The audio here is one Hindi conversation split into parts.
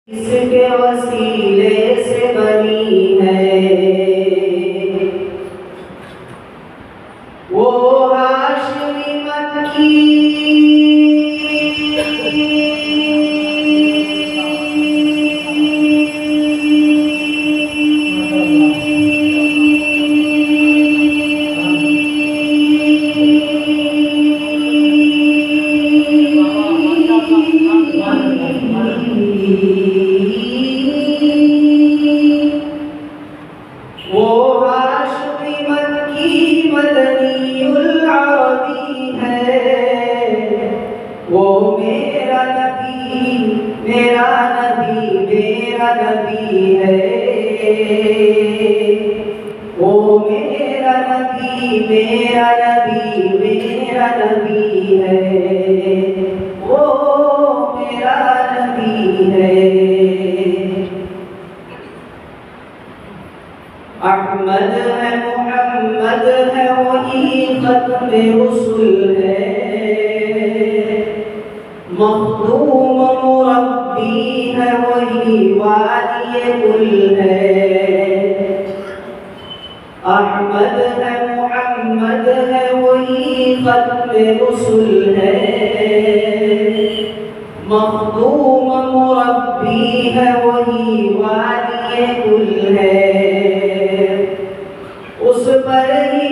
इसके वसीले से बनी है वो हाशमी मक्की मेरा नबी है वो मेरा नबी मेरा नबी है वो मेरा नबी है। अहमद है मोहम्मद है वही खत्म रुसूल है मखदूम मुरब्बी है वही वाली कुल है। अहमद है मोहम्मद है वही खत्म रुसूल है मखदूम मुरब्बी है वही वाली कुल है। उस पर ही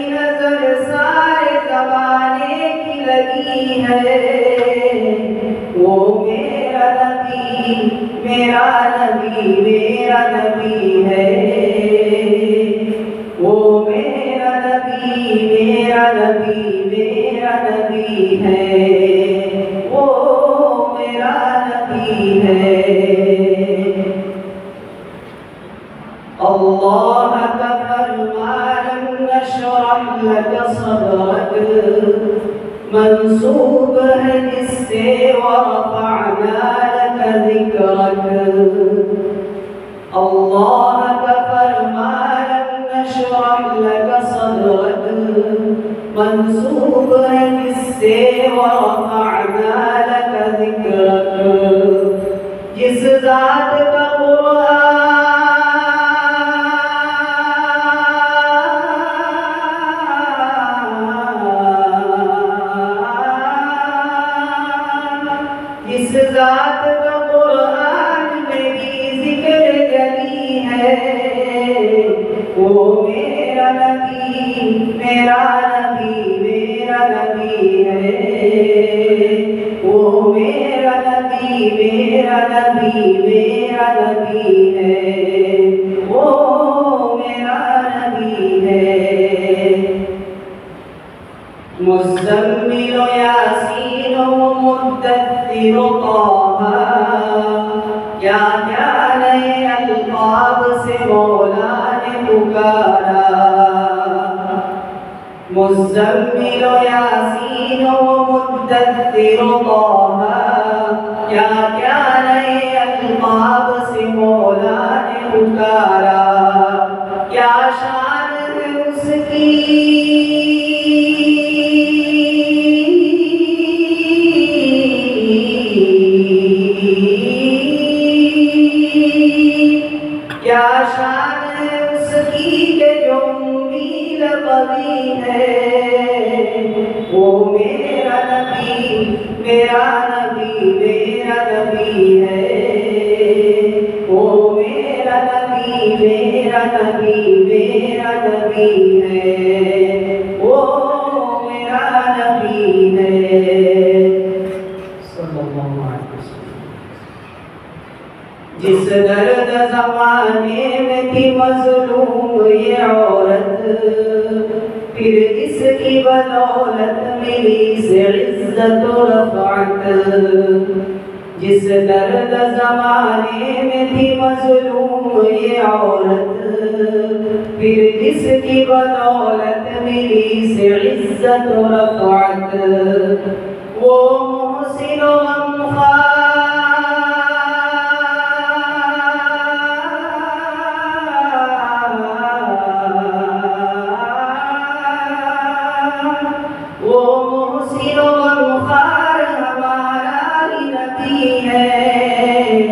नजर सारे ज़माने की लगी है वो मेरा नबी है वो मेरा नबी है वो मेरा नबी है। अल्लाह का फरमान नशरह लक सदरक मंसूब है जिससे वरफ़अना लक ज़िक्रक। अल्लाह का फरमान नशरह लक सदरक मंसूब है जिससे वरफ़अना लक ज़िक्रक। जिस ज़ात का इस ज़ात का कुरान में भी जिक्र जली है वो मेरा नबी है वो मेरा नबी है वो मेरा नबी है। मुज़म्मिल यासीन मुद्दत्थिर ताहा क्या क्या नए अल्क़ाब से मौला ने पुकारा। मुज़म्मिल यासीन मुद्दत्थिर ताहा क्या क्या नए अल्क़ाब से मौला ने पुकारा। क्या शान है उसकी क्या शान है उसकी के जो उम्मीद कभी है वो मेरा नबी है वो मेरा नबी है वो मेरा नबी है। सल्लल्लाहु अलैहि वसल्लम। जिस दर्द ज़माने में थी मज़लूम ये औरत फिर इसकी बदौलत मिली से इज़्ज़त और रफ़अत। जिस दर्द ज़माने में थी मज़लूम ये औरत फिर इसकी बदौलत मिली से इज़्ज़त और रफ़अत। वो मुहसिन गमख़ार दिलो गमखार हमारा ही नबी है।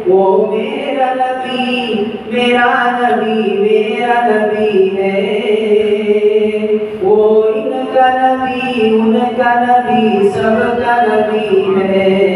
वो मेरा नबी मेरा नबी मेरा नबी है। वो इनका नबी उनका नबी सबका नबी है।